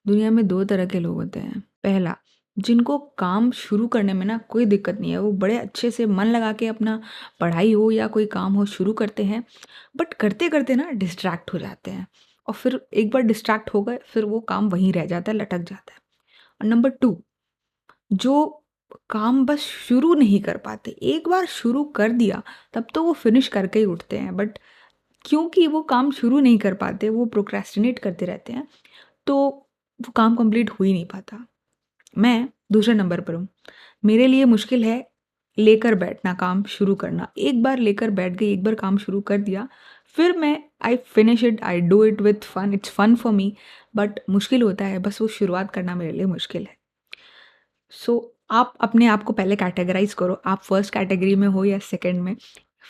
दुनिया में 2 तरह के लोग होते हैं। पहला, जिनको काम शुरू करने में ना कोई दिक्कत नहीं है, वो बड़े अच्छे से मन लगा के अपना पढ़ाई हो या कोई काम हो शुरू करते हैं, बट करते-करते ना डिस्ट्रैक्ट हो जाते हैं और फिर एक बार डिस्ट्रैक्ट हो गए, फिर वो काम वहीं रह जाता है, लटक जाता है। और नंबर 2, जो काम बस शुरू नहीं कर पाते, एक बार शुरू कर दिया, तब तो वो फिनिश करके ही उठते हैं, बट क्योंकि वो काम शुरू नहीं कर पाते, वो प्रोक्रेस्टिनेट करते रहते हैं, तो वो काम कंप्लीट हो ही नहीं पाता। मैं दूसरे नंबर पर हूँ। मेरे लिए मुश्किल है लेकर बैठना, काम शुरू करना। एक बार लेकर बैठ गई, एक बार काम शुरू कर दिया, फिर मैं I finish it, I do it with fun, it's fun for me, but मुश्किल होता है, बस वो शुरुआत करना मेरे लिए मुश्किल है। सो आप अपने आप को पहले कैटेगराइज़ करो, आप फर्स्ट कैटेगरी में हो या सेकंड में।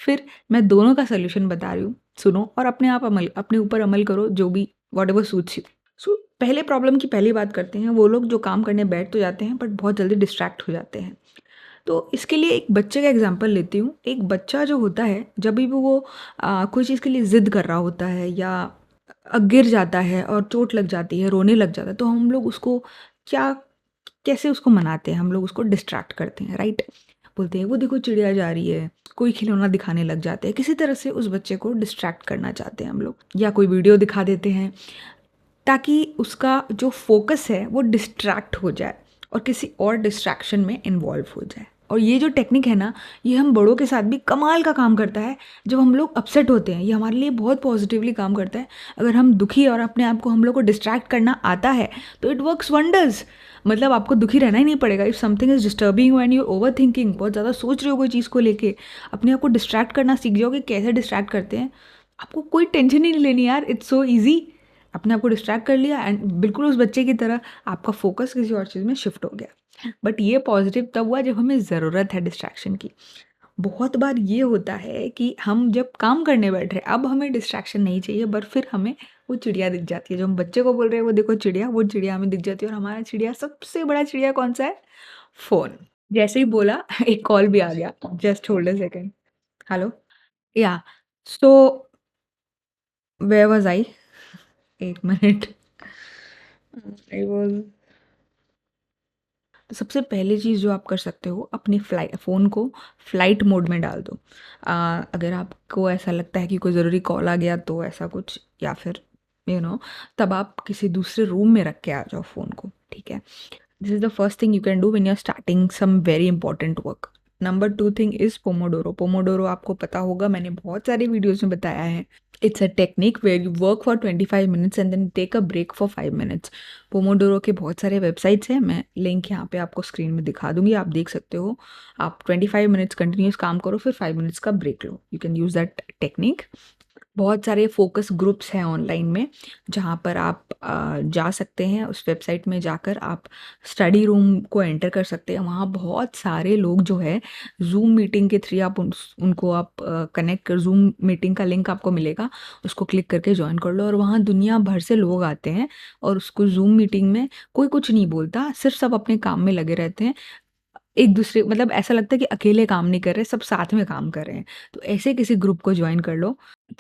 फिर मैं दोनों का सॉल्यूशन बता रही हूँ, सुनो और अपने ऊपर अमल करो, जो भी व्हाटएवर सूट्स यू। सो पहले प्रॉब्लम की पहली बात करते हैं, वो लोग जो काम करने बैठ तो जाते हैं बट बहुत जल्दी डिस्ट्रैक्ट हो जाते हैं। तो इसके लिए एक बच्चे का एग्जांपल लेती हूँ। एक बच्चा जो होता है, जब भी वो कोई चीज़ के लिए ज़िद कर रहा होता है या गिर जाता है और चोट लग जाती है, रोने लग जाता है, तो हम लोग उसको क्या कैसे उसको मनाते हैं, हम लोग उसको डिस्ट्रैक्ट करते हैं, राइट? बोलते हैं वो देखो चिड़िया जा रही है, कोई खिलौना दिखाने लग जाते हैं, किसी तरह से उस बच्चे को डिस्ट्रैक्ट करना चाहते हैं हम लोग, या कोई वीडियो दिखा देते हैं ताकि उसका जो फोकस है वो डिस्ट्रैक्ट हो जाए और किसी और डिस्ट्रैक्शन में इन्वॉल्व हो जाए। और ये जो टेक्निक है ना, ये हम बड़ों के साथ भी कमाल का काम करता है। जब हम लोग अपसेट होते हैं, ये हमारे लिए बहुत पॉजिटिवली काम करता है। अगर हम दुखी और अपने आप को हम लोग को डिस्ट्रैक्ट करना आता है तो इट वर्क्स वंडर्स। मतलब आपको दुखी रहना ही नहीं पड़ेगा। If something is disturbing and you over thinking, बहुत ज़्यादा सोच रहे हो कोई चीज़ को लेके, अपने आप को डिस्ट्रैक्ट करना सीख जाओगे। कैसे डिस्ट्रैक्ट करते हैं, आपको कोई टेंशन ही नहीं लेनी यार, इट्स सो ईजी। अपने आप को डिस्ट्रैक्ट कर लिया एंड बिल्कुल उस बच्चे की तरह आपका फोकस किसी और चीज़ में शिफ्ट हो गया। बट ये पॉजिटिव तब हुआ जब हमें ज़रूरत है डिस्ट्रैक्शन की। बहुत बार ये होता है कि हम जब काम करने बैठ रहे हैं, अब हमें डिस्ट्रैक्शन नहीं चाहिए, बट फिर हमें वो चिड़िया दिख जाती है। जो हम बच्चे को बोल रहे हैं वो देखो चिड़िया, वो चिड़िया हमें दिख जाती है। और हमारा चिड़िया, सबसे बड़ा चिड़िया कौन सा है? फ़ोन। जैसे ही बोला एक कॉल भी आ गया। Just hold a second. Hello. Yeah. So where was I? 1 मिनट। आई वाज़ तो सबसे पहली चीज़ जो आप कर सकते हो, अपनी फ़ोन को फ़्लाइट मोड में डाल दो। अगर आपको ऐसा लगता है कि कोई ज़रूरी कॉल आ गया तो ऐसा कुछ, या फिर तब आप किसी दूसरे रूम में रख के आ जाओ फ़ोन को, ठीक है? This is the first thing you can do when you are starting some very important work. Number 2 thing is pomodoro. Pomodoro आपको पता होगा, मैंने बहुत सारे वीडियोज़ में बताया है। It's a technique where you work for 25 minutes and then take a break for 5 minutes. Pomodoro के बहुत सारे वेबसाइट्स हैं, मैं लिंक यहाँ पे आपको स्क्रीन में दिखा दूँगी, आप देख सकते हो। आप 25 मिनट्स कंटिन्यूअस काम करो, फिर 5 मिनट्स का ब्रेक लो। You can use that technique. बहुत सारे फ़ोकस ग्रुप्स हैं ऑनलाइन में, जहाँ पर आप जा सकते हैं। उस वेबसाइट में जाकर आप स्टडी रूम को एंटर कर सकते हैं। वहाँ बहुत सारे लोग जो है ज़ूम मीटिंग के थ्रू आप उनको आप कनेक्ट कर, ज़ूम मीटिंग का लिंक आपको मिलेगा, उसको क्लिक करके जॉइन कर लो। और वहाँ दुनिया भर से लोग आते हैं और उसको ज़ूम मीटिंग में कोई कुछ नहीं बोलता, सिर्फ सब अपने काम में लगे रहते हैं। एक दूसरे, मतलब ऐसा लगता है कि अकेले काम नहीं कर रहे, सब साथ में काम कर रहे हैं। तो ऐसे किसी ग्रुप को जॉइन कर लो।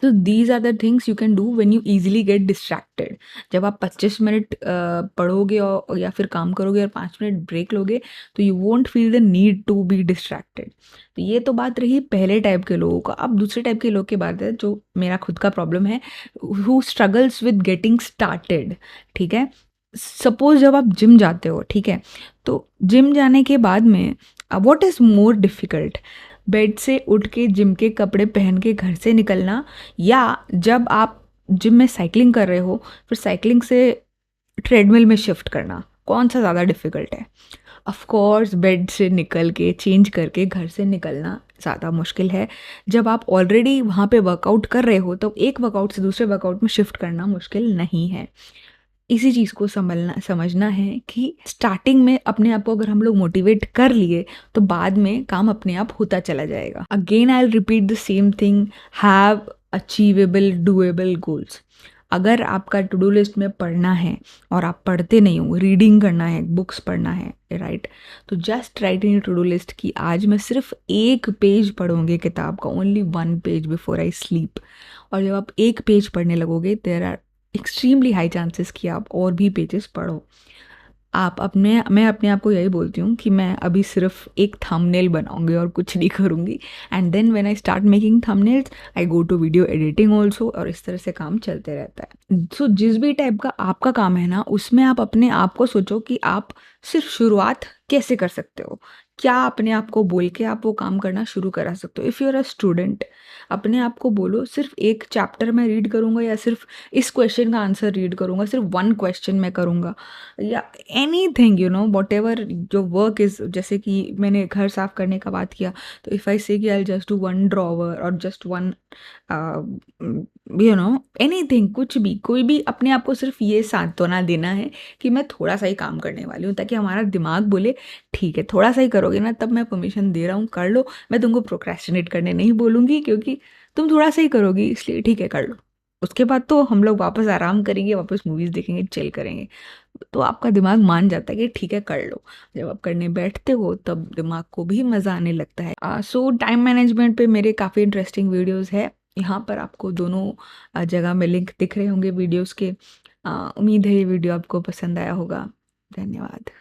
तो these are the things you can do when you easily get distracted. जब आप 25 मिनट पढ़ोगे और या फिर काम करोगे और 5 मिनट ब्रेक लोगे, तो you won't feel the need to be distracted. तो ये तो बात रही पहले टाइप के लोगों का। अब दूसरे टाइप के लोग की बात है, जो मेरा खुद का प्रॉब्लम है, who struggles with getting started, ठीक है? सपोज़ जब आप जिम जाते हो, ठीक है? तो जिम जाने के बाद में what is more difficult, bed से उठ के जिम के कपड़े पहन के घर से निकलना, या जब आप जिम में साइकिलिंग कर रहे हो फिर साइकिलिंग से ट्रेडमिल में शिफ्ट करना, कौन सा ज़्यादा डिफ़िकल्ट है? ऑफ कोर्स बेड से निकल के चेंज करके घर से निकलना ज़्यादा मुश्किल है। जब आप ऑलरेडी वहाँ पे वर्कआउट कर रहे हो तो एक वर्कआउट से दूसरे वर्कआउट में शिफ्ट करना मुश्किल नहीं है। इसी चीज़ को समझना है कि स्टार्टिंग में अपने आप को अगर हम लोग मोटिवेट कर लिए तो बाद में काम अपने आप होता चला जाएगा। Again I will repeat the same thing, have achievable doable goals. अगर आपका टू डू लिस्ट में पढ़ना है और आप पढ़ते नहीं हो, रीडिंग करना है, बुक्स पढ़ना है, राइट? तो just write in to do list कि आज मैं सिर्फ 1 पेज पढ़ूंगी किताब का, only 1 page before I sleep. और जब आप 1 पेज पढ़ने लगोगे, there are extremely high chances कि आप और भी पेजेस पढ़ो। मैं अपने आप को यही बोलती हूँ कि मैं अभी सिर्फ एक थंबनेल बनाऊंगी और कुछ नहीं करूँगी, and then when I start making thumbnails I go to video editing also, और इस तरह से काम चलते रहता है। सो जिस भी टाइप का आपका काम है ना, उसमें आप अपने आप को सोचो कि आप सिर्फ शुरुआत कैसे कर सकते हो, क्या अपने आप को बोल के आप वो काम करना शुरू करा सकते हो। If you are a student, अपने आप को बोलो सिर्फ एक चैप्टर मैं रीड करूँगा, या सिर्फ इस क्वेश्चन का आंसर रीड करूँगा, सिर्फ वन क्वेश्चन मैं करूँगा, या anything you know what ever जो वर्क इज़। जैसे कि मैंने घर साफ करने का बात किया, तो इफ़ आई से कि I just do one drawer और just one you know anything, कुछ भी, कोई भी, अपने आप को सिर्फ ये सांत्वना देना है कि मैं थोड़ा सा ही काम करने वाली हूँ, ताकि हमारा दिमाग बोले ठीक है थोड़ा सा ही करोगे ना, तब मैं परमिशन दे रहा हूँ कर लो। मैं तुमको प्रोक्रेस्टिनेट करने नहीं बोलूँगी, क्योंकि तुम थोड़ा सा ही करोगी, इसलिए ठीक है कर लो। उसके बाद तो हम लोग वापस आराम करेंगे, वापस मूवीज़ देखेंगे, चिल करेंगे। तो आपका दिमाग मान जाता है कि ठीक है कर लो। जब आप करने बैठते हो तब दिमाग को भी मज़ा आने लगता है। सो टाइम मैनेजमेंट पे मेरे काफ़ी इंटरेस्टिंग वीडियोस है। यहाँ पर आपको दोनों जगह में लिंक दिख रहे होंगे वीडियोस के। उम्मीद है ये वीडियो आपको पसंद आया होगा। धन्यवाद।